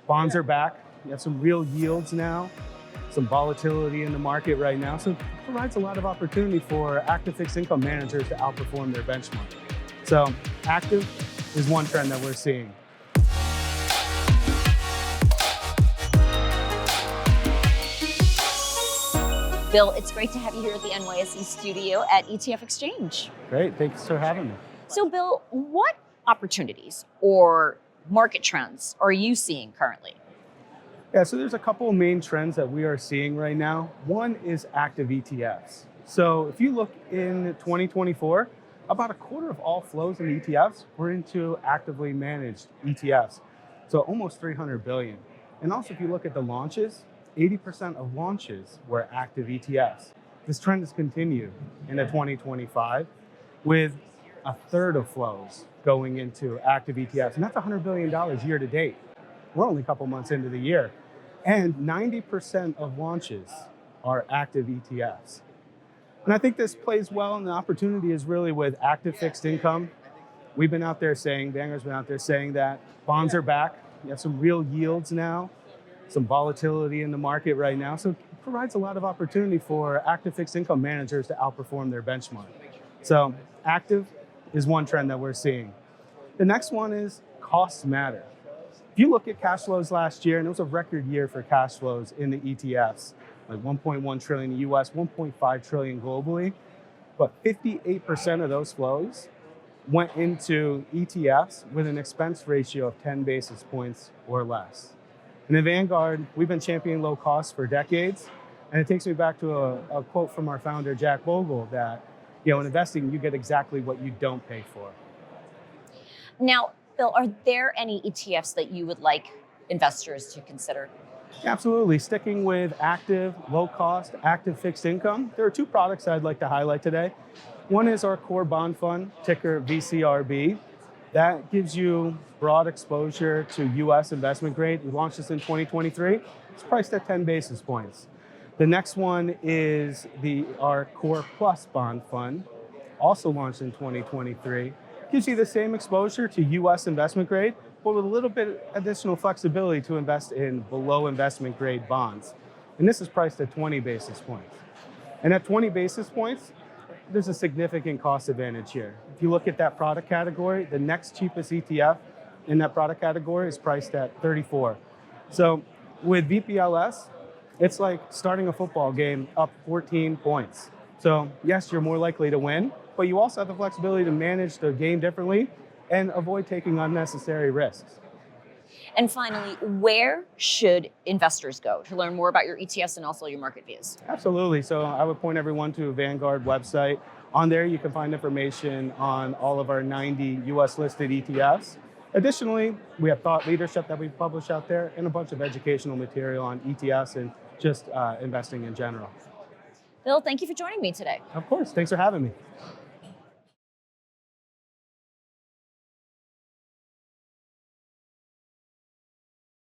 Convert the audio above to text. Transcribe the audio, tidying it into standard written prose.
Bonds are back. You have some real yields now, some volatility in the market right now. So it provides a lot of opportunity for active fixed income managers to outperform their benchmark. So active is one trend that we're seeing. Bill, it's great to have you here at the NYSE studio at ETF Exchange. Great, thanks for having me. So Bill, what opportunities or market trends are you seeing currently? Yeah, so there's a couple of main trends that we are seeing right now. One is active ETFs. So if you look in 2024, about a quarter of all flows in ETFs were into actively managed ETFs. So almost 300 billion. And also if you look at the launches, 80% of launches were active ETFs. This trend has continued into 2025 with a third of flows going into active ETFs. And that's $100 billion year to date. We're only a couple months into the year. And 90% of launches are active ETFs. And I think this plays well, and the opportunity is really with active fixed income. We've been out there saying, Vanguard's been out there saying that bonds are back. You have some real yields now, some volatility in the market right now. So it provides a lot of opportunity for active fixed income managers to outperform their benchmark. So active is one trend that we're seeing. The next one is costs matter. If you look at cash flows last year, and it was a record year for cash flows in the ETFs, like 1.1 trillion in the US, 1.5 trillion globally, but 58% of those flows went into ETFs with an expense ratio of 10 basis points or less. And in Vanguard, we've been championing low costs for decades. And it takes me back to a quote from our founder, Jack Bogle, that in investing, you get exactly what you don't pay for. Now, Bill, are there any ETFs that you would like investors to consider? Absolutely. Sticking with active, low cost, active fixed income, there are two products I'd like to highlight today. One is our core bond fund, ticker VCRB. That gives you broad exposure to US investment grade. We launched this in 2023. It's priced at 10 basis points. The next one is our Core Plus bond fund, also launched in 2023. Gives you the same exposure to US investment grade, but with a little bit additional flexibility to invest in below investment grade bonds. And this is priced at 20 basis points. And at 20 basis points, there's a significant cost advantage here. If you look at that product category, the next cheapest ETF in that product category is priced at 34. So with VPLS, it's like starting a football game up 14 points. So yes, you're more likely to win, but you also have the flexibility to manage the game differently and avoid taking unnecessary risks. And finally, where should investors go to learn more about your ETFs and also your market views? Absolutely. So I would point everyone to a Vanguard website. On there, you can find information on all of our 90 US listed ETFs. Additionally, we have thought leadership that we publish out there and a bunch of educational material on ETFs and just investing in general. Bill, thank you for joining me today. Of course. Thanks for having me.